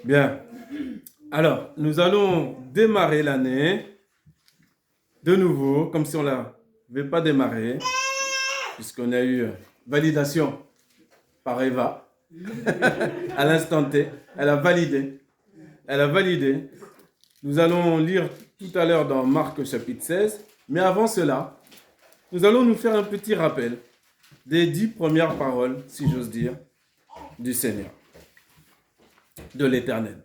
Bien. Alors, nous allons démarrer l'année de nouveau, comme si on ne l'avait pas démarré, puisqu'on a eu validation par Eva à l'instant T. Elle a validé. Elle a validé. Nous allons lire tout à l'heure dans Marc chapitre 16. Mais avant cela, nous allons nous faire un petit rappel des 10 premières paroles, si j'ose dire, du Seigneur, de l'Éternel,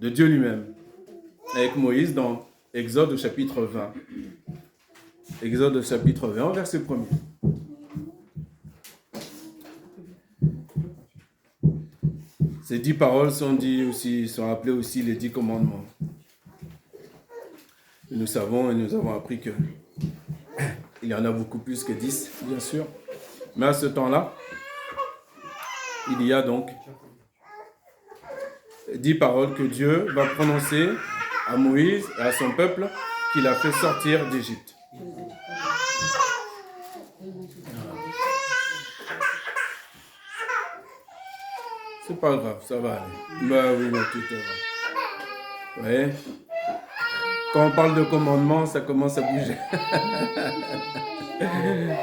de Dieu lui-même, avec Moïse dans Exode au chapitre 20. Exode au chapitre 20, verset 1er. Ces 10 paroles sont appelées aussi les 10 commandements. Et nous savons et nous avons appris que il y en a beaucoup plus que 10, bien sûr. Mais à ce temps-là, il y a donc 10 paroles que Dieu va prononcer à Moïse et à son peuple qu'il a fait sortir d'Égypte. C'est pas grave, ça va aller. Bah oui, mais tout est vrai. Ouais. Quand on parle de commandement, ça commence à bouger.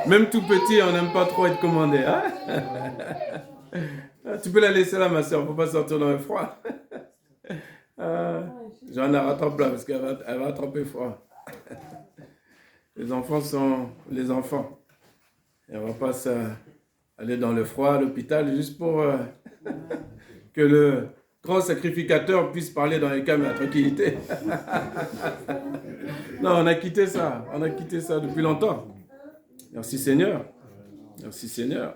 Même tout petit, on n'aime pas trop être commandé. Hein? Tu peux la laisser là, ma soeur, il ne faut pas sortir dans le froid. J'en ai rattrapé là, parce qu'elle va attraper froid. Les enfants sont les enfants. Et on ne va pas aller dans le froid à l'hôpital juste pour que le grand sacrificateur puisse parler dans les calmes et la tranquillité. Non, on a quitté ça. On a quitté ça depuis longtemps. Merci Seigneur. Merci Seigneur.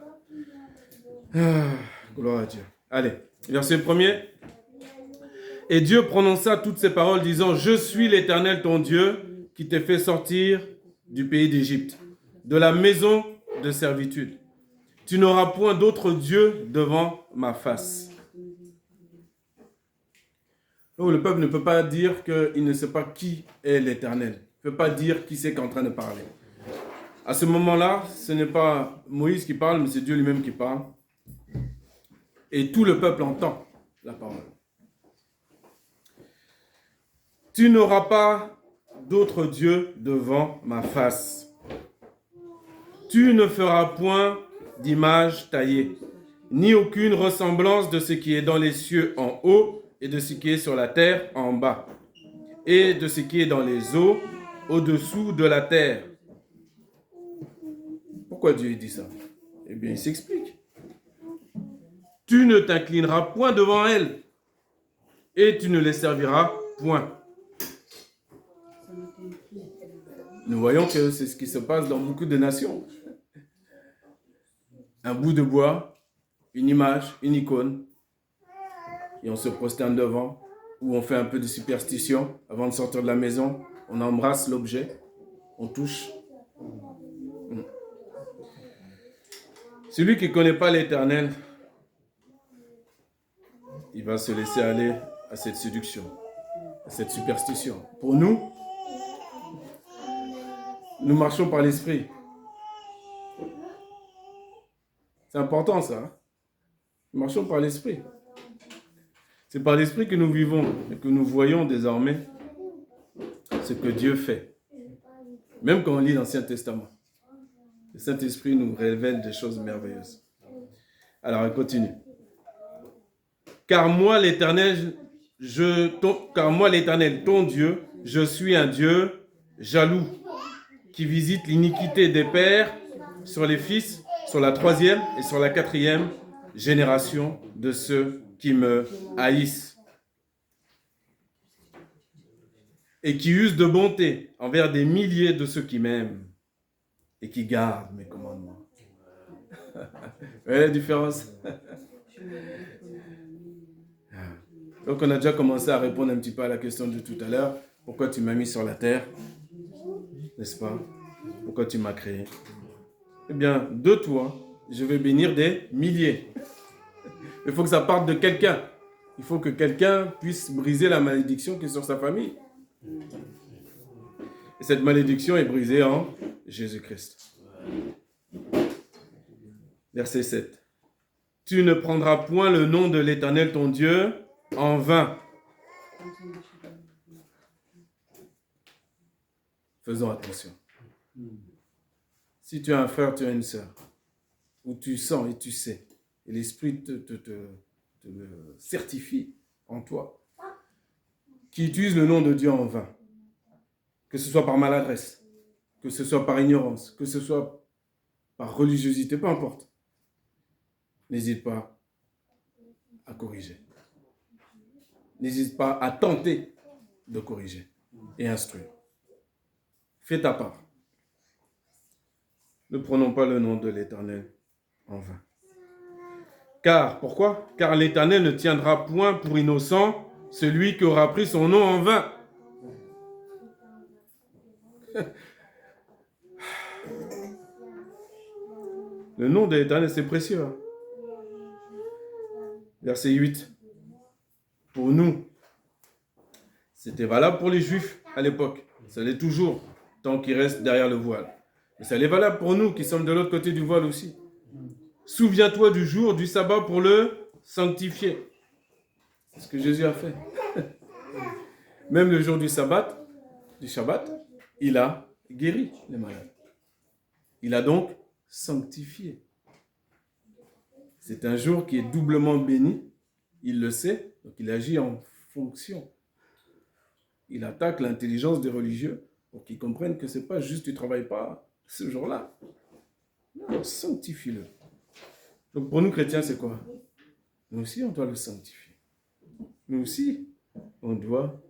Gloire à Dieu. Allez, verset 1er. Et Dieu prononça toutes ces paroles disant, je suis l'Éternel ton Dieu qui t'ai fait sortir du pays d'Égypte, de la maison de servitude. Tu n'auras point d'autre Dieu devant ma face. Oh, le peuple ne peut pas dire qu'il ne sait pas qui est l'Éternel. Il ne peut pas dire qui c'est qui est en train de parler. À ce moment-là, ce n'est pas Moïse qui parle, mais c'est Dieu lui-même qui parle. Et tout le peuple entend la parole. Tu n'auras pas d'autre Dieu devant ma face. Tu ne feras point d'image taillée, ni aucune ressemblance de ce qui est dans les cieux en haut et de ce qui est sur la terre en bas, et de ce qui est dans les eaux au-dessous de la terre. Pourquoi Dieu dit ça? Eh bien, il s'explique. Tu ne t'inclineras point devant elles, et tu ne les serviras point. Nous voyons que c'est ce qui se passe dans beaucoup de nations. Un bout de bois, une image, une icône, et on se prosterne devant, ou on fait un peu de superstition avant de sortir de la maison, on embrasse l'objet, on touche. Celui qui ne connaît pas l'Éternel, il va se laisser aller à cette séduction, à cette superstition. Pour nous, nous marchons par l'esprit. C'est important ça. Hein? Nous marchons par l'esprit. C'est par l'esprit que nous vivons et que nous voyons désormais ce que Dieu fait. Même quand on lit l'Ancien Testament. Le Saint-Esprit nous révèle des choses merveilleuses. Alors, on continue. Car moi, l'Éternel, ton Dieu, je suis un Dieu jaloux, qui visite l'iniquité des pères sur les fils, sur la 3e et sur la 4e génération de ceux qui me haïssent, et qui usent de bonté envers des milliers de ceux qui m'aiment et qui gardent mes commandements. Vous voyez la différence? Donc on a déjà commencé à répondre un petit peu à la question de tout à l'heure. Pourquoi tu m'as mis sur la terre? N'est-ce pas? Pourquoi tu m'as créé? Eh bien, de toi, je vais bénir des milliers. Il faut que ça parte de quelqu'un. Il faut que quelqu'un puisse briser la malédiction qui est sur sa famille. Et cette malédiction est brisée en Jésus-Christ. Verset 7. Tu ne prendras point le nom de l'Éternel ton Dieu en vain. Faisons attention. Si tu as un frère, tu as une sœur, où tu sens et tu sais, et l'Esprit te le certifie en toi, qui utilise le nom de Dieu en vain, que ce soit par maladresse, que ce soit par ignorance, que ce soit par religiosité, peu importe, n'hésite pas à corriger. N'hésite pas à tenter de corriger et instruire. Fais ta part. Ne prenons pas le nom de l'Éternel en vain. Car, pourquoi? Car l'Éternel ne tiendra point pour innocent celui qui aura pris son nom en vain. Le nom de l'Éternel, c'est précieux. Hein? Verset 8. Pour nous, c'était valable pour les Juifs à l'époque. Ça l'est toujours, tant qu'ils restent derrière le voile. Et ça l'est valable pour nous qui sommes de l'autre côté du voile aussi. Souviens-toi du jour du sabbat pour le sanctifier. C'est ce que Jésus a fait. Même le jour du Shabbat, il a guéri les malades. Il a donc sanctifié. C'est un jour qui est doublement béni. Il le sait, donc il agit en fonction. Il attaque l'intelligence des religieux pour qu'ils comprennent que ce n'est pas juste tu ne travailles pas ce jour-là. Non, sanctifie-le. Donc pour nous chrétiens, c'est quoi? Nous aussi, on doit le sanctifier. Nous aussi, on doit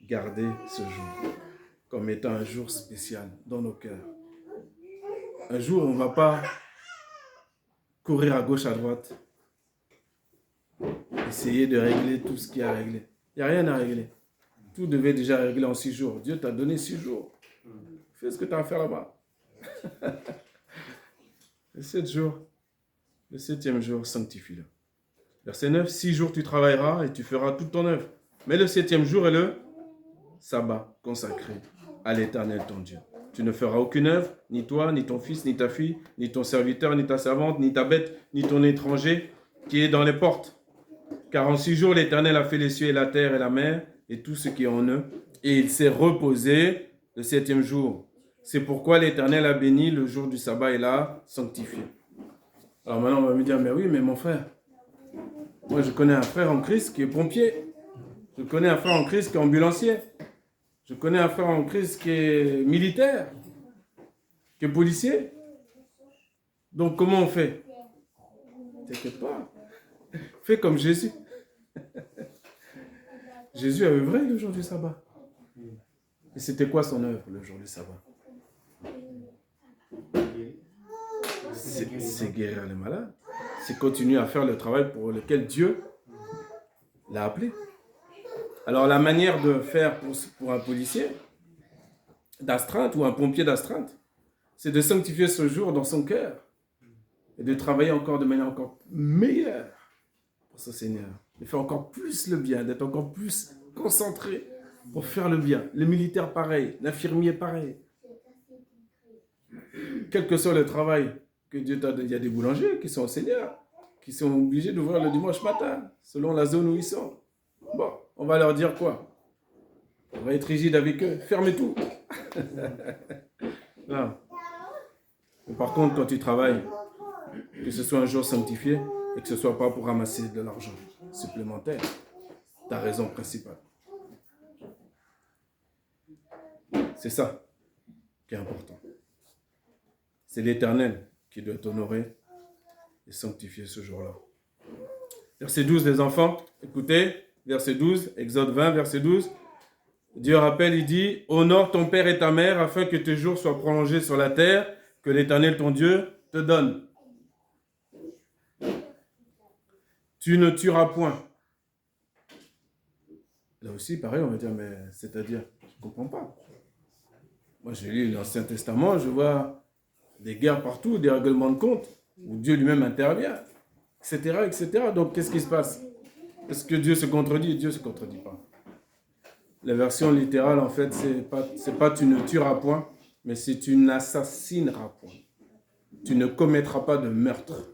garder ce jour comme étant un jour spécial dans nos cœurs. Un jour où on ne va pas courir à gauche, à droite, essayer de régler tout ce qu'il y a à régler. Il n'y a rien à régler. Tout devait déjà régler en 6 jours. Dieu t'a donné 6 jours. Fais ce que tu as à faire là-bas. Le 7e jour, sanctifie-le. Verset 9, 6 jours tu travailleras et tu feras toute ton œuvre. Mais le 7e jour est le sabbat consacré à l'Éternel ton Dieu. Tu ne feras aucune œuvre, ni toi, ni ton fils, ni ta fille, ni ton serviteur, ni ta servante, ni ta bête, ni ton étranger qui est dans les portes. Car en 6 jours, l'Éternel a fait les cieux et la terre et la mer et tout ce qui est en eux. Et il s'est reposé le 7e jour. C'est pourquoi l'Éternel a béni le jour du sabbat et l'a sanctifié. Alors maintenant, on va me dire, mais oui, mais mon frère, moi je connais un frère en Christ qui est pompier. Je connais un frère en Christ qui est ambulancier. Je connais un frère en Christ qui est militaire, qui est policier. Donc comment on fait? T'inquiète pas. Fais comme Jésus. Jésus a œuvré le jour du sabbat. Et c'était quoi son œuvre le jour du sabbat? C'est guérir les malades. C'est continuer à faire le travail pour lequel Dieu l'a appelé. Alors la manière de faire pour un policier d'astreinte ou un pompier d'astreinte, c'est de sanctifier ce jour dans son cœur et de travailler encore de manière encore meilleure pour ce Seigneur. De faire encore plus le bien, d'être encore plus concentré pour faire le bien. Le militaire pareil, l'infirmier pareil. Quel que soit le travail que Dieu t'a donné, il y a des boulangers qui sont enseignants, qui sont obligés d'ouvrir le dimanche matin, selon la zone où ils sont. Bon, on va leur dire quoi? On va être rigide avec eux. Fermez tout. Non. Mais par contre, quand tu travailles, que ce soit un jour sanctifié et que ce ne soit pas pour ramasser de l'argent supplémentaire, ta raison principale. C'est ça qui est important. C'est l'Éternel qui doit t'honorer et sanctifier ce jour-là. Verset 12, les enfants, écoutez, verset 12, Exode 20, verset 12. Dieu rappelle, il dit, « Honore ton père et ta mère afin que tes jours soient prolongés sur la terre que l'Éternel ton Dieu te donne. Tu ne tueras point. » Là aussi, pareil, on va dire, mais c'est-à-dire, je ne comprends pas. Moi, je lis l'Ancien Testament, je vois des guerres partout, des règlements de compte, où Dieu lui-même intervient, etc., etc. Donc, qu'est-ce qui se passe? Est-ce que Dieu se contredit? Dieu ne se contredit pas. La version littérale, en fait, c'est pas tu ne tueras point, mais c'est tu n'assassineras point. Tu ne commettras pas de meurtre.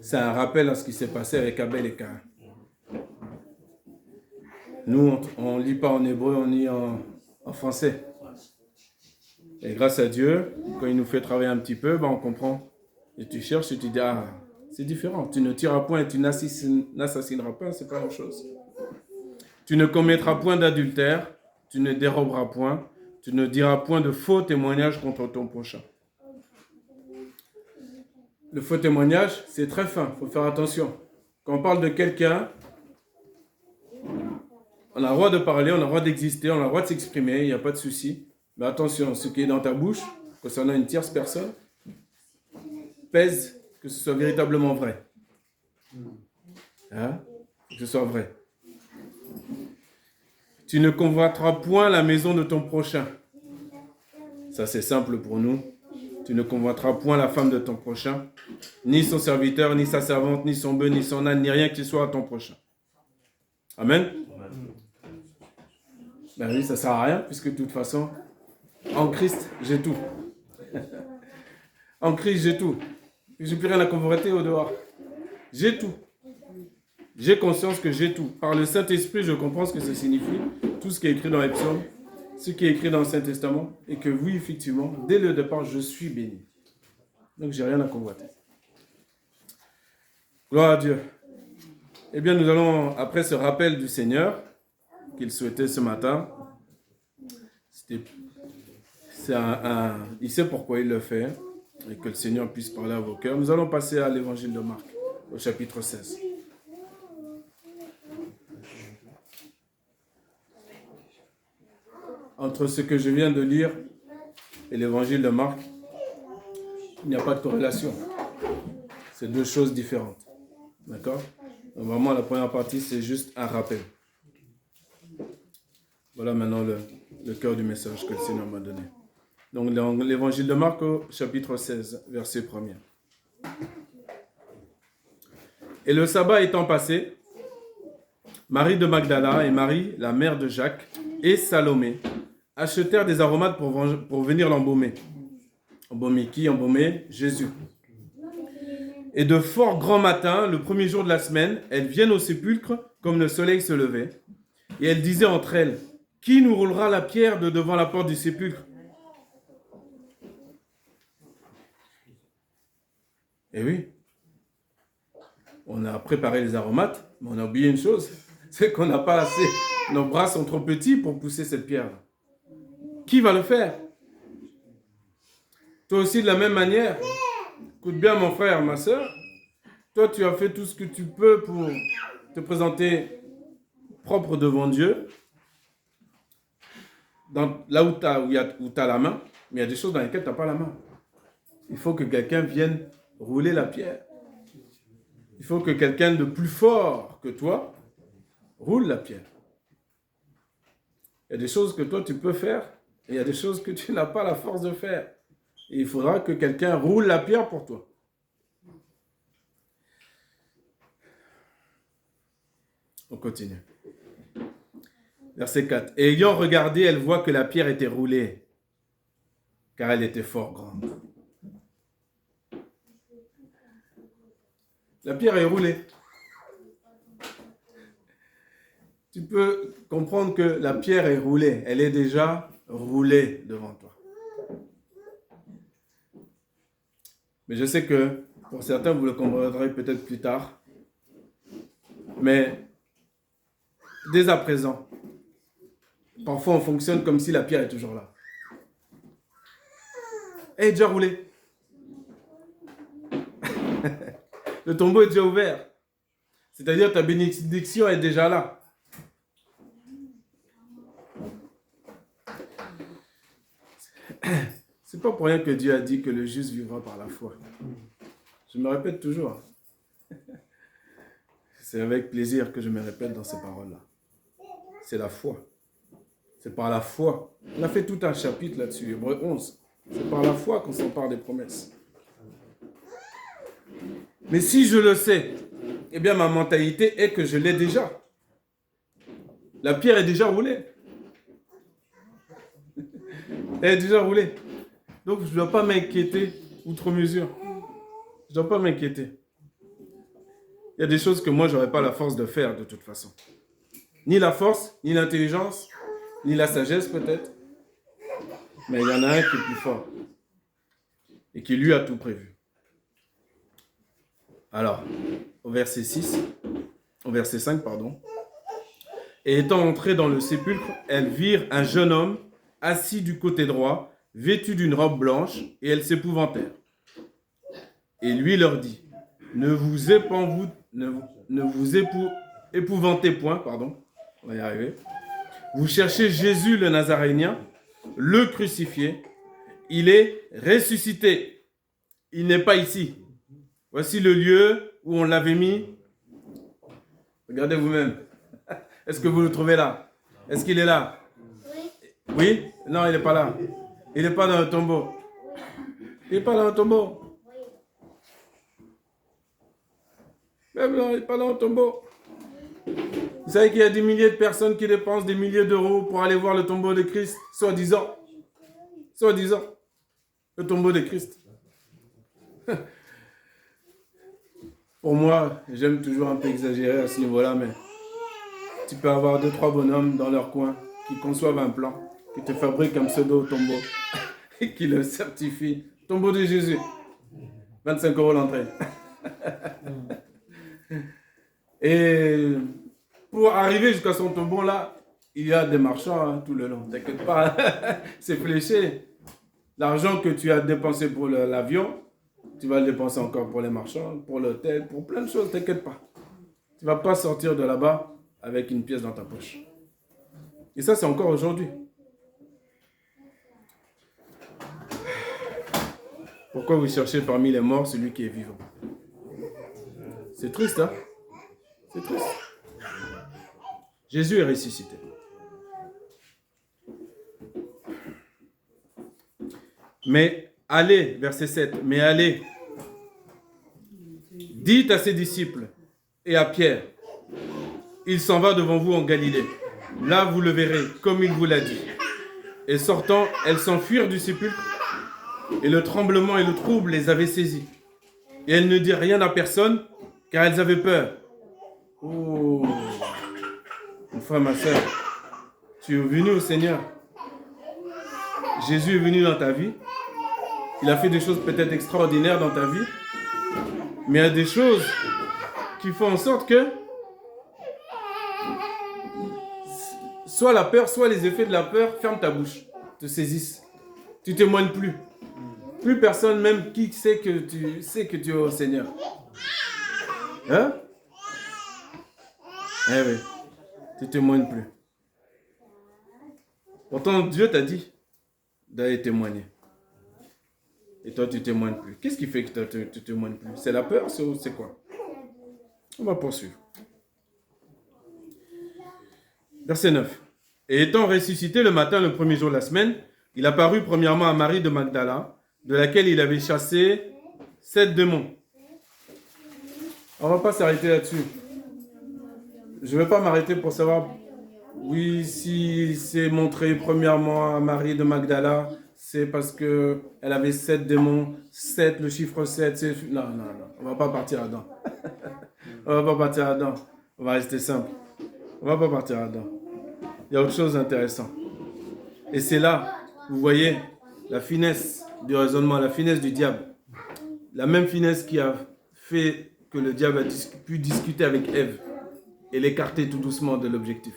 C'est un rappel à ce qui s'est passé avec Abel et Caïn. Nous, on ne lit pas en hébreu, on lit en français. Et grâce à Dieu, quand il nous fait travailler un petit peu, on comprend. Et tu cherches et tu dis, ah, c'est différent. Tu ne tireras point et tu n'assassineras pas, c'est pas la même chose. Tu ne commettras point d'adultère, tu ne déroberas point, tu ne diras point de faux témoignages contre ton prochain. Le faux témoignage, c'est très fin, il faut faire attention. Quand on parle de quelqu'un, on a le droit de parler, on a le droit d'exister, on a le droit de s'exprimer, il n'y a pas de souci. Mais attention, ce qui est dans ta bouche, concernant une tierce personne, pèse que ce soit véritablement vrai. Hein? Que ce soit vrai. Tu ne convoiteras point la maison de ton prochain. Ça, c'est simple pour nous. Tu ne convoiteras point la femme de ton prochain, ni son serviteur, ni sa servante, ni son bœuf, ni son âne, ni rien qui soit à ton prochain. Amen. Ben oui, ça ne sert à rien, puisque de toute façon, en Christ, j'ai tout. En Christ, j'ai tout. Je n'ai plus rien à convoiter au dehors. J'ai tout. J'ai conscience que j'ai tout. Par le Saint-Esprit, je comprends ce que ça signifie. Tout ce qui est écrit dans les psaumes, ce qui est écrit dans le Saint-Testament, et que oui, effectivement, dès le départ, je suis béni. Donc, j'ai rien à convoiter. Gloire à Dieu. Eh bien, nous allons, après ce rappel du Seigneur, qu'il souhaitait ce matin, il sait pourquoi il le fait, et que le Seigneur puisse parler à vos cœurs. Nous allons passer à l'évangile de Marc, au chapitre 16. Entre ce que je viens de lire et l'évangile de Marc, il n'y a pas de corrélation. C'est deux choses différentes. D'accord? Donc vraiment, la première partie, c'est juste un rappel. Voilà maintenant le cœur du message que le Seigneur m'a donné. Donc, dans l'évangile de Marc, au chapitre 16, verset 1er. Et le sabbat étant passé, Marie de Magdala et Marie, la mère de Jacques, et Salomé achetèrent des aromates pour venir l'embaumer. Embaumer qui? Embaumer Jésus. Et de fort grand matin, le premier jour de la semaine, elles viennent au sépulcre comme le soleil se levait. Et elles disaient entre elles, « Qui nous roulera la pierre de devant la porte du sépulcre ?» Eh oui, on a préparé les aromates, mais on a oublié une chose, c'est qu'on n'a pas assez. Nos bras sont trop petits pour pousser cette pierre. Qui va le faire? Toi aussi de la même manière. Écoute bien mon frère, ma soeur. Toi tu as fait tout ce que tu peux pour te présenter propre devant Dieu. Là où tu as la main, mais il y a des choses dans lesquelles tu n'as pas la main. Il faut que quelqu'un vienne rouler la pierre. Il faut que quelqu'un de plus fort que toi roule la pierre. Il y a des choses que toi tu peux faire et il y a des choses que tu n'as pas la force de faire. Et il faudra que quelqu'un roule la pierre pour toi. On continue. Verset 4. Et ayant regardé, elle voit que la pierre était roulée, car elle était fort grande. La pierre est roulée. Tu peux comprendre que la pierre est roulée. Elle est déjà roulée devant toi. Mais je sais que pour certains, vous le comprendrez peut-être plus tard. Mais dès à présent, parfois on fonctionne comme si la pierre est toujours là. Elle est déjà roulée. Le tombeau est déjà ouvert. C'est-à-dire ta bénédiction est déjà là. C'est pas pour rien que Dieu a dit que le juste vivra par la foi. Je me répète toujours. C'est avec plaisir que je me répète dans ces paroles-là. C'est la foi. C'est par la foi. On a fait tout un chapitre là-dessus, Hébreux 11. C'est par la foi qu'on s'empare des promesses. Mais si je le sais, eh bien ma mentalité est que je l'ai déjà. La pierre est déjà roulée. Elle est déjà roulée. Donc je ne dois pas m'inquiéter outre mesure. Je ne dois pas m'inquiéter. Il y a des choses que moi, je n'aurais pas la force de faire de toute façon. Ni la force, ni l'intelligence, ni la sagesse peut-être. Mais il y en a un qui est plus fort. Et qui lui a tout prévu. Alors, au verset 5, pardon. Et étant entrées dans le sépulcre, elles virent un jeune homme assis du côté droit, vêtu d'une robe blanche, et elles s'épouvantèrent. Et lui leur dit, ne vous épouvantez point, pardon, on va y arriver. Vous cherchez Jésus le Nazaréen, le crucifié. Il est ressuscité. Il n'est pas ici. Voici le lieu où on l'avait mis. Regardez vous-même. Est-ce que vous le trouvez là? Est-ce qu'il est là? Oui? Non, il n'est pas là. Il n'est pas dans le tombeau. Il n'est pas dans le tombeau. Même non, il n'est pas dans le tombeau. Vous savez qu'il y a des milliers de personnes qui dépensent des milliers d'euros pour aller voir le tombeau de Christ, soi-disant. Soi-disant. Le tombeau de Christ. Pour moi, j'aime toujours un peu exagérer à ce niveau-là, mais tu peux avoir 2-3 bonhommes dans leur coin qui conçoivent un plan, qui te fabriquent un pseudo-tombeau et qui le certifient. Tombeau de Jésus. 25 € l'entrée. Et pour arriver jusqu'à son tombeau là, il y a des marchands tout le long. T'inquiète pas, c'est fléché. L'argent que tu as dépensé pour l'avion, tu vas le dépenser encore pour les marchands, pour l'hôtel, pour plein de choses, t'inquiète pas. Tu ne vas pas sortir de là-bas avec une pièce dans ta poche. Et ça, c'est encore aujourd'hui. Pourquoi vous cherchez parmi les morts celui qui est vivant? C'est triste, hein? C'est triste. Jésus est ressuscité. Mais allez, verset 7, mais allez, dites à ses disciples et à Pierre, il s'en va devant vous en Galilée. Là, vous le verrez, comme il vous l'a dit. Et sortant, elles s'enfuirent du sépulcre, et le tremblement et le trouble les avaient saisies. Et elles ne dirent rien à personne, car elles avaient peur. Oh, mon frère, ma soeur, tu es venu au Seigneur. Jésus est venu dans ta vie. Il a fait des choses peut-être extraordinaires dans ta vie. Mais il y a des choses qui font en sorte que soit la peur, soit les effets de la peur ferment ta bouche, te saisissent. Tu ne témoignes plus. Plus personne, même qui sait que tu es au Seigneur. Hein? Eh oui, tu ne témoignes plus. Pourtant, Dieu t'a dit d'aller témoigner. Et toi, tu ne témoignes plus. Qu'est-ce qui fait que tu ne témoignes plus? C'est la peur, c'est quoi? On va poursuivre. Verset 9. Et étant ressuscité le matin, le premier jour de la semaine, il apparut premièrement à Marie de Magdala, de laquelle il avait chassé 7 démons. On ne va pas s'arrêter là-dessus. Je ne vais pas m'arrêter pour savoir, oui, si c'est montré premièrement à Marie de Magdala, c'est parce qu'elle avait 7 démons, 7, le chiffre 7, c'est... Non, on ne va pas partir là-dedans. On ne va pas partir là-dedans. On va rester simple. On ne va pas partir là-dedans. Il y a autre chose d'intéressant. Et c'est là, vous voyez, la finesse du raisonnement, la finesse du diable. La même finesse qui a fait que le diable a pu discuter avec Ève et l'écarter tout doucement de l'objectif.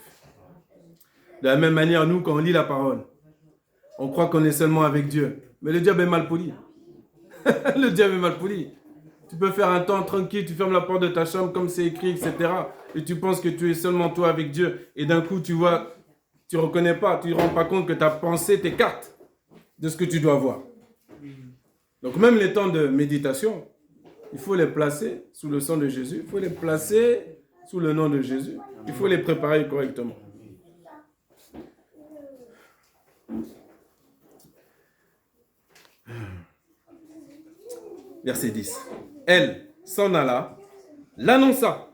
De la même manière, nous, quand on lit la parole, on croit qu'on est seulement avec Dieu. Mais le diable est mal poli. Le diable est mal poli. Tu peux faire un temps tranquille, tu fermes la porte de ta chambre comme c'est écrit, etc. Et tu penses que tu es seulement toi avec Dieu. Et d'un coup, tu vois, tu ne reconnais pas, tu ne te rends pas compte que ta pensée t'écarte de ce que tu dois voir. Donc même les temps de méditation, il faut les placer sous le sang de Jésus. Il faut les placer sous le nom de Jésus. Il faut les préparer correctement. Verset 10. Elle s'en alla, l'annonça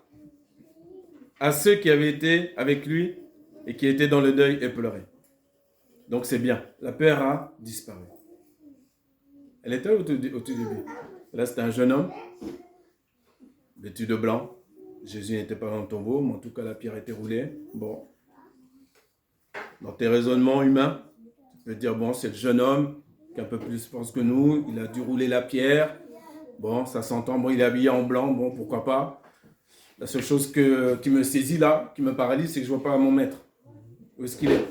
à ceux qui avaient été avec lui et qui étaient dans le deuil et pleuraient. Donc c'est bien. La peur a disparu. Elle était au tout début. Là, c'était un jeune homme, vêtu de blanc, Jésus n'était pas dans le tombeau, mais en tout cas, la pierre était roulée. Bon. Dans tes raisonnements humains, tu peux dire, bon, c'est le jeune homme qui a un peu plus force que nous, il a dû rouler la pierre. Bon, ça s'entend, bon, il est habillé en blanc, bon, pourquoi pas. La seule chose qui me saisit là, qui me paralyse, c'est que je ne vois pas mon maître. Où est-ce qu'il est?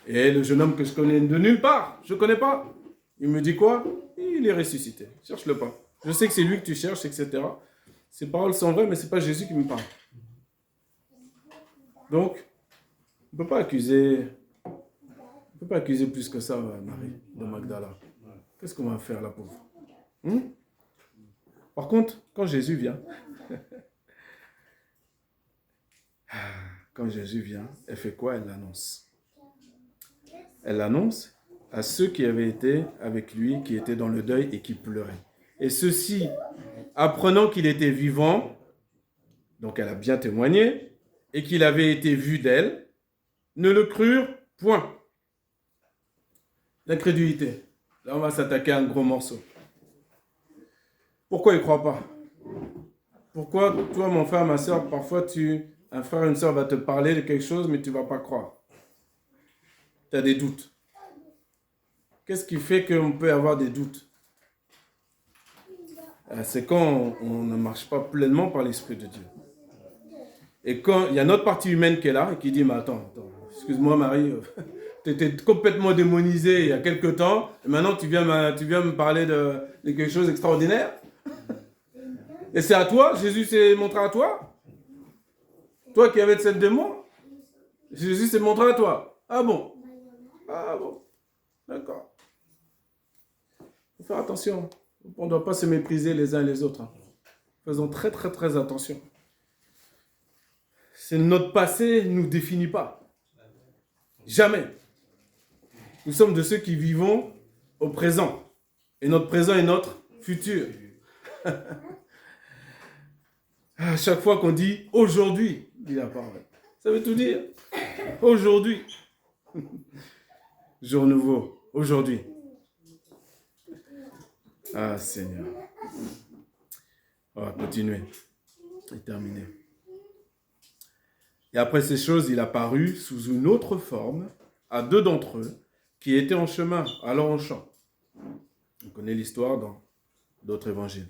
Et le jeune homme que je connais de nulle part, je ne connais pas. Il me dit quoi? Il est ressuscité. Cherche-le pas. Je sais que c'est lui que tu cherches, etc. Ces paroles sont vraies, mais ce n'est pas Jésus qui me parle. Donc, on ne peut pas accuser plus que ça Marie de Magdala. Qu'est-ce qu'on va faire, la pauvre? Par contre, quand Jésus vient, elle fait quoi? Elle l'annonce. Elle l'annonce à ceux qui avaient été avec lui, qui étaient dans le deuil et qui pleuraient. Et ceux-ci, apprenant qu'il était vivant, donc elle a bien témoigné, et qu'il avait été vu d'elle, ne le crurent point. L'incrédulité. Là, on va s'attaquer à un gros morceau. Pourquoi ils ne croient pas? Pourquoi, toi, mon frère, ma soeur, parfois, un frère, une soeur va te parler de quelque chose, mais tu ne vas pas croire? Tu as des doutes. Qu'est-ce qui fait qu'on peut avoir des doutes? C'est quand on ne marche pas pleinement par l'Esprit de Dieu. Et quand il y a notre partie humaine qui est là et qui dit, mais attends, excuse-moi Marie, tu étais complètement démonisé il y a quelque temps, et maintenant tu viens me parler de quelque chose d'extraordinaire. Et c'est à toi, Jésus s'est montré à toi? Toi qui avais cette démon, Jésus s'est montré à toi. Ah bon? Ah bon? D'accord. Il faut faire attention. On ne doit pas se mépriser les uns les autres. Faisons très très très attention. C'est notre passé ne nous définit pas. Jamais. Nous sommes de ceux qui vivons au présent. Et notre présent est notre futur. À chaque fois qu'on dit aujourd'hui, dit la parole. Ça veut tout dire. Aujourd'hui. Jour nouveau. Aujourd'hui. Ah Seigneur. On va continuer. Et terminer. Et après ces choses, il apparut sous une autre forme à deux d'entre eux qui étaient en chemin, allant au champ. On connaît l'histoire dans d'autres évangiles.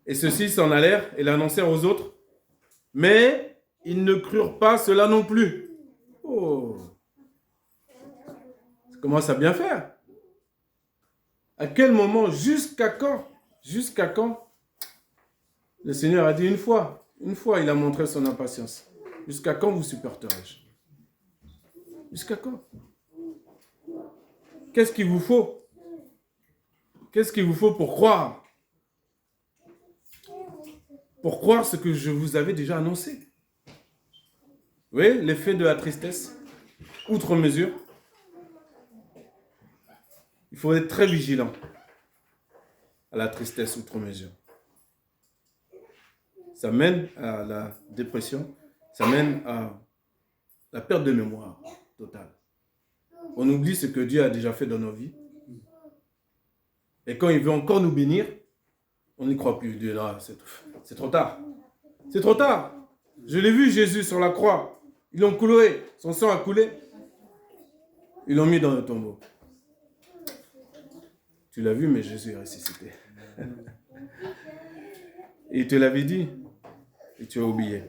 Et ceux-ci s'en allèrent et l'annoncèrent aux autres, mais ils ne crurent pas cela non plus. Oh, ça commence à bien faire. À quel moment, jusqu'à quand le Seigneur a dit une fois, il a montré son impatience. Jusqu'à quand vous supporterai-je? Jusqu'à quand? Qu'est-ce qu'il vous faut? Qu'est-ce qu'il vous faut pour croire? Pour croire ce que je vous avais déjà annoncé. Oui, l'effet de la tristesse, outre mesure. Il faut être très vigilant à la tristesse outre mesure. Ça mène à la dépression, ça mène à la perte de mémoire totale. On oublie ce que Dieu a déjà fait dans nos vies. Et quand il veut encore nous bénir, on n'y croit plus. Dieu, là, c'est trop tard. C'est trop tard. Je l'ai vu, Jésus, sur la croix. Ils l'ont cloué. Son sang a coulé. Ils l'ont mis dans le tombeau. Tu l'as vu, mais Jésus est ressuscité. Et il te l'avait dit. Et tu as oublié.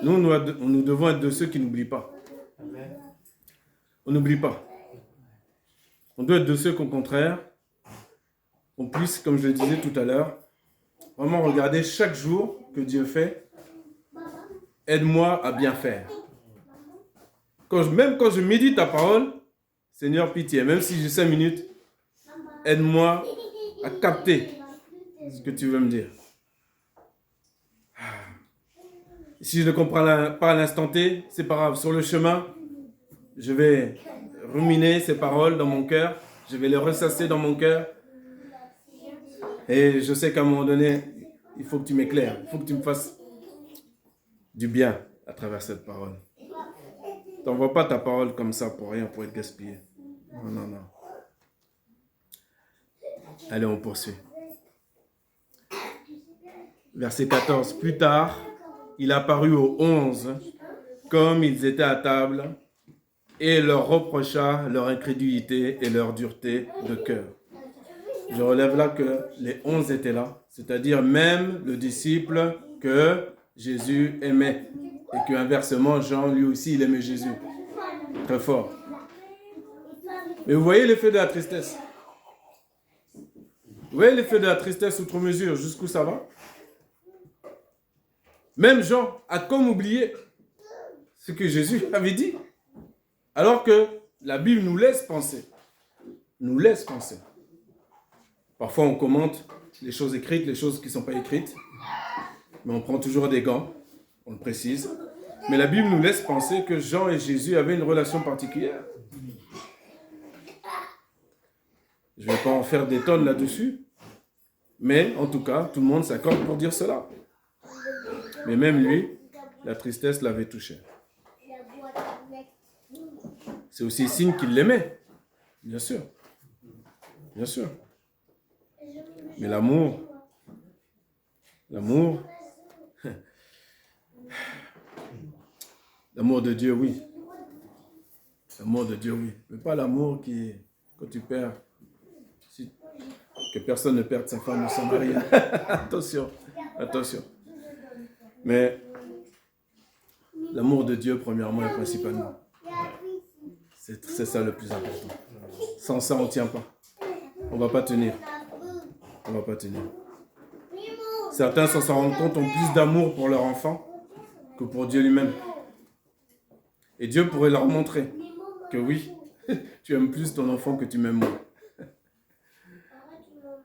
Nous devons être de ceux qui n'oublient pas. On n'oublie pas. On doit être de ceux qu'au contraire, on puisse, comme je le disais tout à l'heure, vraiment regarder chaque jour que Dieu fait. Aide-moi à bien faire. Même quand je médite ta parole, Seigneur, pitié, même si j'ai 5 minutes, aide-moi à capter ce que tu veux me dire. Si je ne comprends pas à l'instant T, c'est pas grave. Sur le chemin, je vais ruminer ces paroles dans mon cœur. Je vais les ressasser dans mon cœur. Et je sais qu'à un moment donné, il faut que tu m'éclaires. Il faut que tu me fasses du bien à travers cette parole. T'envoies pas ta parole comme ça pour rien, pour être gaspillée. Non, non, non. Allez, on poursuit. Verset 14. Plus tard, il apparut aux 11, comme ils étaient à table, et leur reprocha leur incrédulité et leur dureté de cœur. Je relève là que les 11 étaient là, c'est-à-dire même le disciple que Jésus aimait. Et qu'inversement, Jean, lui aussi, il aimait Jésus. Très fort. Mais vous voyez l'effet de la tristesse. Vous voyez l'effet de la tristesse outre mesure, jusqu'où ça va? Même Jean a comme oublié ce que Jésus avait dit. Alors que la Bible nous laisse penser. Nous laisse penser. Parfois, on commente les choses écrites, les choses qui ne sont pas écrites. Mais on prend toujours des gants, on le précise. Mais la Bible nous laisse penser que Jean et Jésus avaient une relation particulière. Je ne vais pas en faire des tonnes là-dessus. Mais en tout cas, tout le monde s'accorde pour dire cela. Mais même lui, la tristesse l'avait touché. C'est aussi signe qu'il l'aimait. Bien sûr. Bien sûr. Mais l'amour, l'amour de Dieu, oui. L'amour de Dieu, oui. Mais pas l'amour que tu perds. Que personne ne perde sa femme ou son mari. Attention, attention. Mais l'amour de Dieu, premièrement et principalement. C'est ça le plus important. Sans ça, on ne tient pas. On ne va pas tenir. On ne va pas tenir. Certains, sans s'en rendre compte, ont plus d'amour pour leur enfant que pour Dieu lui-même. Et Dieu pourrait leur montrer que oui, tu aimes plus ton enfant que tu m'aimes moi.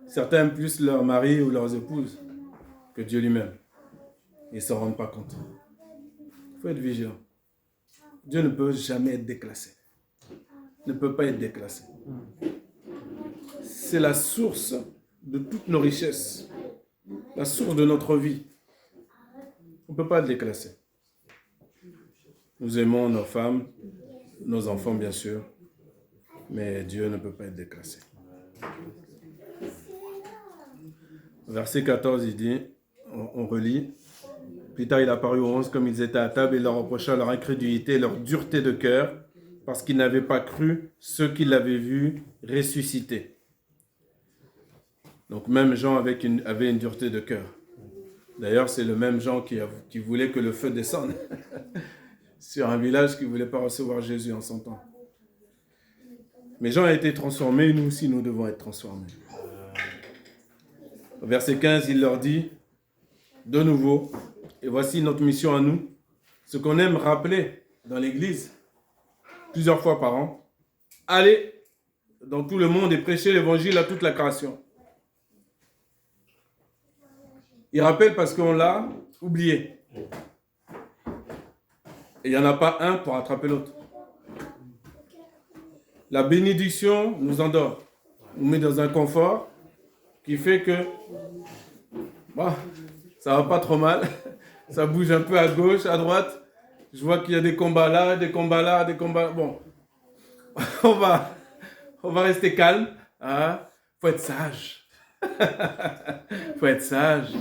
Certains aiment plus leur mari ou leurs épouses que Dieu lui-même. Ils ne s'en rendent pas compte. Il faut être vigilant. Dieu ne peut jamais être déclassé. Ne peut pas être déclassé. C'est la source de toutes nos richesses. La source de notre vie. On ne peut pas être déclassé. Nous aimons nos femmes, nos enfants bien sûr, mais Dieu ne peut pas être déclassé. Verset 14, il dit, on relit, plus tard il apparut aux 11 comme ils étaient à table et leur reprocha leur incrédulité et leur dureté de cœur parce qu'ils n'avaient pas cru ceux qui l'avaient vu ressusciter. Donc même Jean avait une dureté de cœur. D'ailleurs, c'est le même Jean qui voulait que le feu descende sur un village qui ne voulait pas recevoir Jésus en son temps. Mais Jean a été transformé, nous aussi nous devons être transformés. Au verset 15, il leur dit, de nouveau, et voici notre mission à nous, ce qu'on aime rappeler dans l'Église, plusieurs fois par an, allez dans tout le monde et prêcher l'Évangile à toute la création. Il rappelle parce qu'on l'a oublié. Et il n'y en a pas un pour attraper l'autre. La bénédiction nous endort, nous met dans un confort qui fait que ça va pas trop mal. Ça bouge un peu à gauche, à droite. Je vois qu'il y a des combats là, des combats là, des combats... Bon, on va rester calme. Hein? Faut être sage. Faut être sage.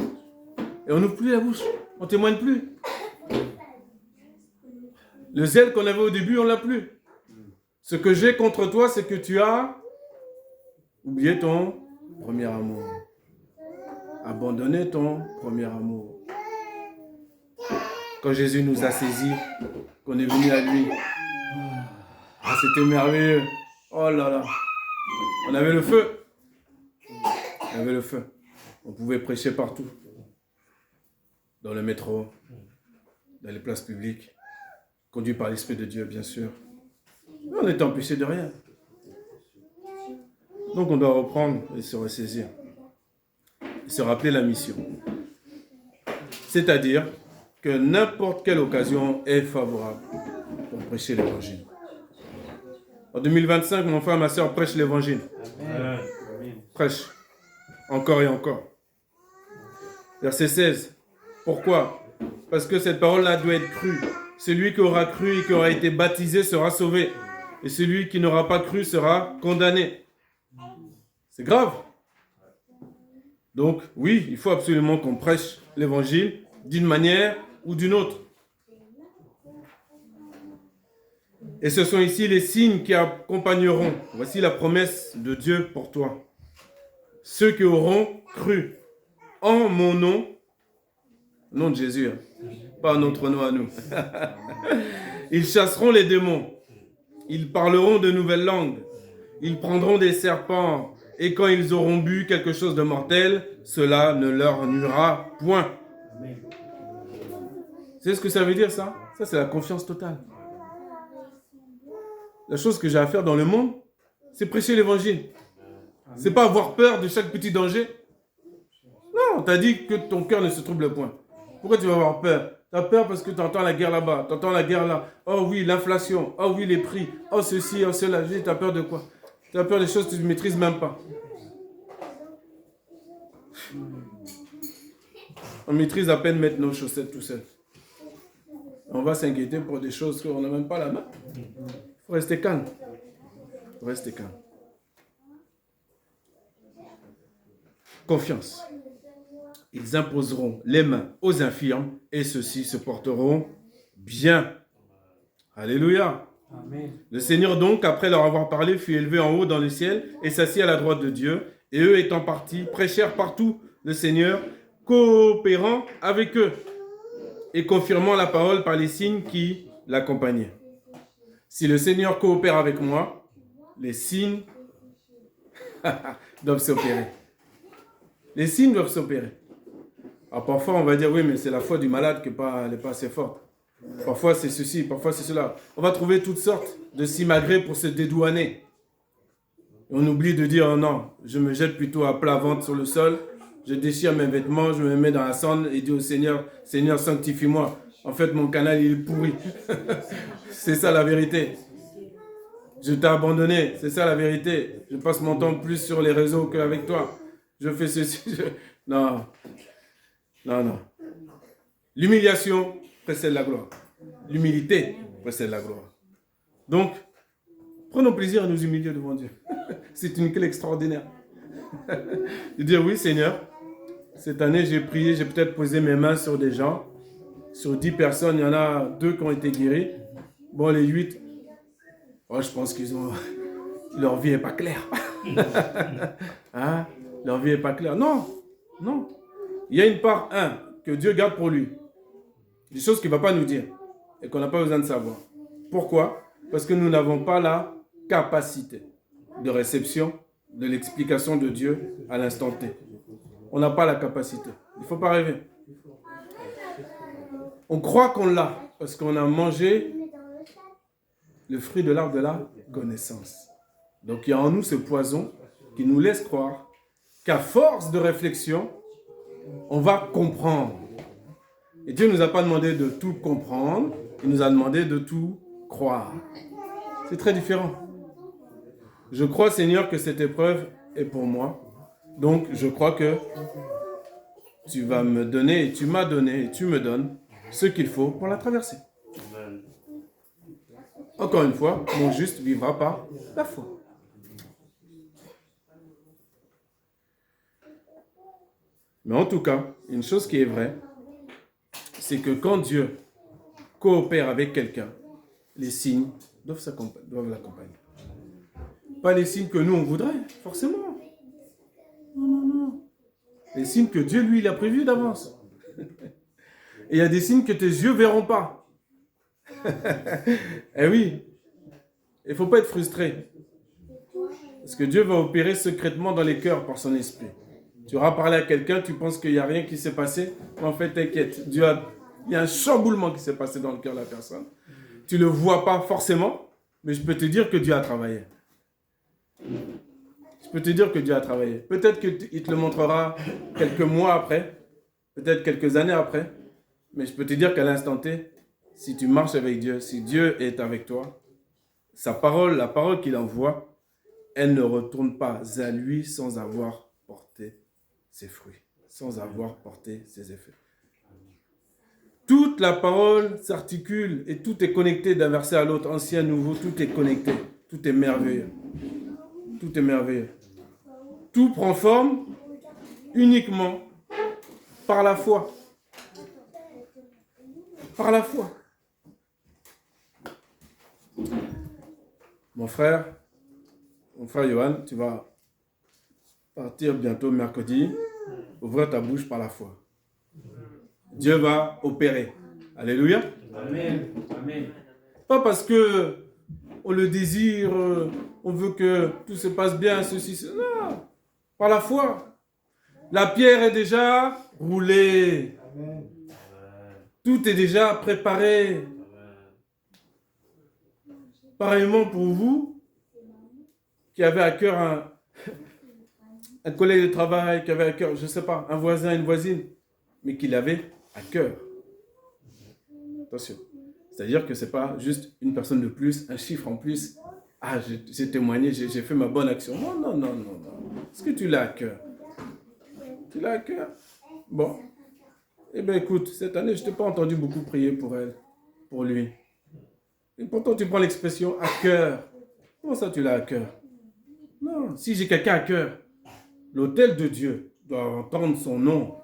Et on n'ouvre plus la bouche. On témoigne plus. Le zèle qu'on avait au début, on l'a plus. Ce que j'ai contre toi, c'est que tu as oublié ton premier amour. Abandonné ton premier amour. Quand Jésus nous a saisis, qu'on est venu à lui, c'était merveilleux. Oh là là. On avait le feu. On avait le feu. On pouvait prêcher partout. Dans le métro, dans les places publiques, conduit par l'Esprit de Dieu, bien sûr. Mais on n'était empêché de rien. Donc on doit reprendre et se ressaisir. Et se rappeler la mission. C'est-à-dire que n'importe quelle occasion est favorable pour prêcher l'Évangile. En 2025, mon frère, ma soeur, prêche l'Évangile. Prêche. Encore et encore. Verset 16. Pourquoi? Parce que cette parole-là doit être crue. Celui qui aura cru et qui aura été baptisé sera sauvé. Et celui qui n'aura pas cru sera condamné. C'est grave. Donc, oui, il faut absolument qu'on prêche l'évangile d'une manière ou d'une autre. Et ce sont ici les signes qui accompagneront. Voici la promesse de Dieu pour toi. Ceux qui auront cru en mon nom, nom de Jésus, pas notre nom à nous. Ils chasseront les démons. Ils parleront de nouvelles langues. Ils prendront des serpents. Et quand ils auront bu quelque chose de mortel, cela ne leur nuira point. C'est ce que ça veut dire, ça? Ça, c'est la confiance totale. La chose que j'ai à faire dans le monde, c'est prêcher l'évangile. C'est pas avoir peur de chaque petit danger. Non, tu as dit que ton cœur ne se trouble point. Pourquoi tu vas avoir peur? Tu as peur parce que tu entends la guerre là-bas, tu entends la guerre là. Oh oui, l'inflation. Oh oui, les prix. Oh ceci, oh cela. Tu as peur de quoi? Tu as peur des choses que tu ne maîtrises même pas. On maîtrise à peine mettre nos chaussettes tout seul. On va s'inquiéter pour des choses qu'on n'a même pas la main. Il faut rester calme. Il faut rester calme. Confiance. Ils imposeront les mains aux infirmes et ceux-ci se porteront bien. Alléluia. Amen. Le Seigneur donc, après leur avoir parlé, fut élevé en haut dans le ciel et s'assit à la droite de Dieu. Et eux étant partis, prêchèrent partout le Seigneur, coopérant avec eux et confirmant la parole par les signes qui l'accompagnaient. Si le Seigneur coopère avec moi, les signes doivent s'opérer. Les signes doivent s'opérer. Alors parfois on va dire oui, mais c'est la foi du malade qui n'est pas assez forte. Parfois c'est ceci, parfois c'est cela. On va trouver toutes sortes de simagrées pour se dédouaner. Et on oublie de dire oh non, je me jette plutôt à plat ventre sur le sol, je déchire mes vêtements, je me mets dans la cendre et dis au Seigneur, Seigneur sanctifie-moi. En fait mon canal il est pourri. C'est ça la vérité. Je t'ai abandonné, c'est ça la vérité. Je passe mon temps plus sur les réseaux qu'avec toi. Je fais ceci. Non. Non, non. L'humiliation précède la gloire. L'humilité précède la gloire. Donc, prenons plaisir à nous humilier devant Dieu. C'est une clé extraordinaire. De dire oui Seigneur, cette année j'ai prié, j'ai peut-être posé mes mains sur des gens. Sur 10 personnes, il y en a 2 qui ont été guéris. Bon, les 8, oh, je pense qu'ils ont... Leur vie n'est pas claire. Hein? Leur vie n'est pas claire. Non, non. Il y a une part, que Dieu garde pour lui. Des choses qu'il ne va pas nous dire et qu'on n'a pas besoin de savoir. Pourquoi? Parce que nous n'avons pas la capacité de réception de l'explication de Dieu à l'instant T. On n'a pas la capacité. Il ne faut pas rêver. On croit qu'on l'a parce qu'on a mangé le fruit de l'arbre de la connaissance. Donc il y a en nous ce poison qui nous laisse croire qu'à force de réflexion, on va comprendre. Et Dieu ne nous a pas demandé de tout comprendre, il nous a demandé de tout croire. C'est très différent. Je crois, Seigneur, que cette épreuve est pour moi. Donc, je crois que tu vas me donner, et tu m'as donné, et tu me donnes ce qu'il faut pour la traverser. Encore une fois, mon juste vivra par la foi. Mais en tout cas, une chose qui est vraie, c'est que quand Dieu coopère avec quelqu'un, les signes doivent l'accompagner. Pas les signes que nous, on voudrait, forcément. Non, non, non. Les signes que Dieu, lui, il a prévus d'avance. Et il y a des signes que tes yeux ne verront pas. Eh oui, il ne faut pas être frustré. Parce que Dieu va opérer secrètement dans les cœurs par son esprit. Tu auras parlé à quelqu'un, tu penses qu'il n'y a rien qui s'est passé. Mais en fait, t'inquiète. Il y a un chamboulement qui s'est passé dans le cœur de la personne. Tu ne le vois pas forcément, mais je peux te dire que Dieu a travaillé. Je peux te dire que Dieu a travaillé. Peut-être qu'il te le montrera quelques mois après, peut-être quelques années après, mais je peux te dire qu'à l'instant T, si tu marches avec Dieu, si Dieu est avec toi, sa parole, la parole qu'il envoie, elle ne retourne pas à lui sans avoir porté ses fruits, sans avoir porté ses effets. Toute la parole s'articule et tout est connecté d'un verset à l'autre, ancien, nouveau, tout est connecté, tout est merveilleux. Tout est merveilleux. Tout prend forme uniquement par la foi. par la foi. Mon frère Johan, tu vas partir bientôt mercredi, ouvrir ta bouche par la foi. Dieu va opérer. Alléluia. Amen. Amen. Pas parce que on le désire, on veut que tout se passe bien, ceci, cela. Non, par la foi. La pierre est déjà roulée. Amen. Tout est déjà préparé. Pareillement pour vous, qui avez à cœur un collègue de travail, qui avait à cœur, je ne sais pas, un voisin, une voisine, mais qui l'avait à cœur. Attention. C'est-à-dire que ce n'est pas juste une personne de plus, un chiffre en plus. Ah, j'ai témoigné, j'ai fait ma bonne action. Non, non, non, non, non. Est-ce que tu l'as à cœur? Tu l'as à cœur? Bon. Eh bien, écoute, cette année, je ne t'ai pas entendu beaucoup prier pour elle, pour lui. Et pourtant, tu prends l'expression à cœur. Comment ça, tu l'as à cœur? Non, si j'ai quelqu'un à cœur, l'autel de Dieu doit entendre son nom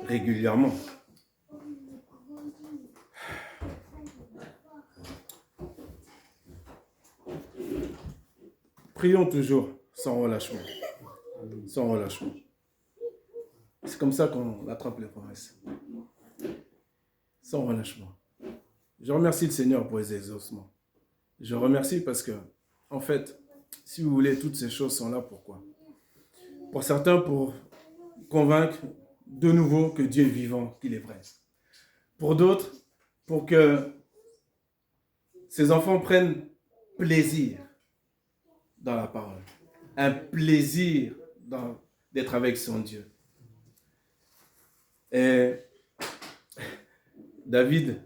régulièrement. Prions toujours sans relâchement. Sans relâchement. C'est comme ça qu'on attrape les promesses. Sans relâchement. Je remercie le Seigneur pour les exaucements. Je remercie parce que, en fait, si vous voulez, toutes ces choses sont là pourquoi? Pour certains, pour convaincre de nouveau que Dieu est vivant, qu'il est vrai. Pour d'autres, pour que ces enfants prennent plaisir dans la parole. Un plaisir d'être avec son Dieu. Et David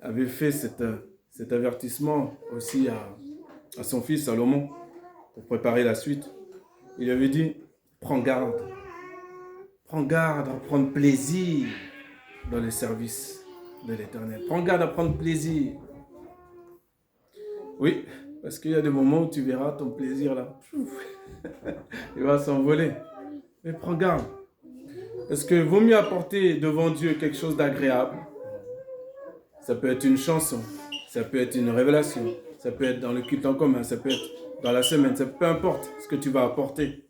avait fait cet avertissement aussi à son fils Salomon pour préparer la suite. Il lui avait dit, prends garde à prendre plaisir dans le service de l'Éternel. Prends garde à prendre plaisir. Oui, parce qu'il y a des moments où tu verras ton plaisir là. Il va s'envoler. Mais prends garde. Parce que vaut mieux apporter devant Dieu quelque chose d'agréable. Ça peut être une chanson, ça peut être une révélation, ça peut être dans le culte en commun, ça peut être dans la semaine, peu importe ce que tu vas apporter.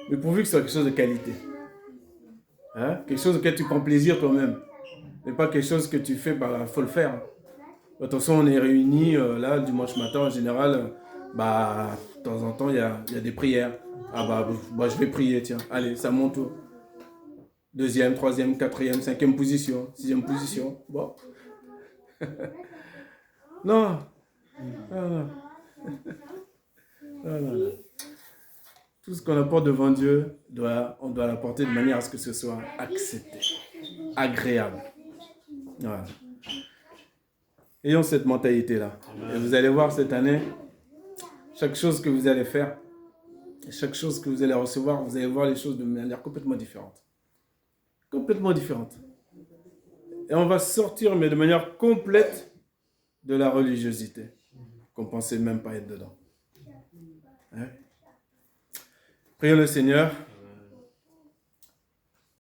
Mais pourvu que ce soit quelque chose de qualité. Hein? Quelque chose auquel tu prends plaisir toi-même. Mais pas quelque chose que tu fais, il faut le faire. De toute façon, on est réunis là, dimanche matin, en général, de temps en temps, il y a des prières. Je vais prier, tiens. Allez, ça monte. Deuxième, troisième, quatrième, cinquième position, sixième position. Bon. Non. Non. Non. Tout ce qu'on apporte devant Dieu, on doit l'apporter de manière à ce que ce soit accepté, agréable. Voilà. Ayons cette mentalité-là. Et vous allez voir cette année, chaque chose que vous allez faire, chaque chose que vous allez recevoir, vous allez voir les choses de manière complètement différente. Complètement différente. Et on va sortir, mais de manière complète, de la religiosité, qu'on ne pensait même pas être dedans. Hein? Prions le Seigneur.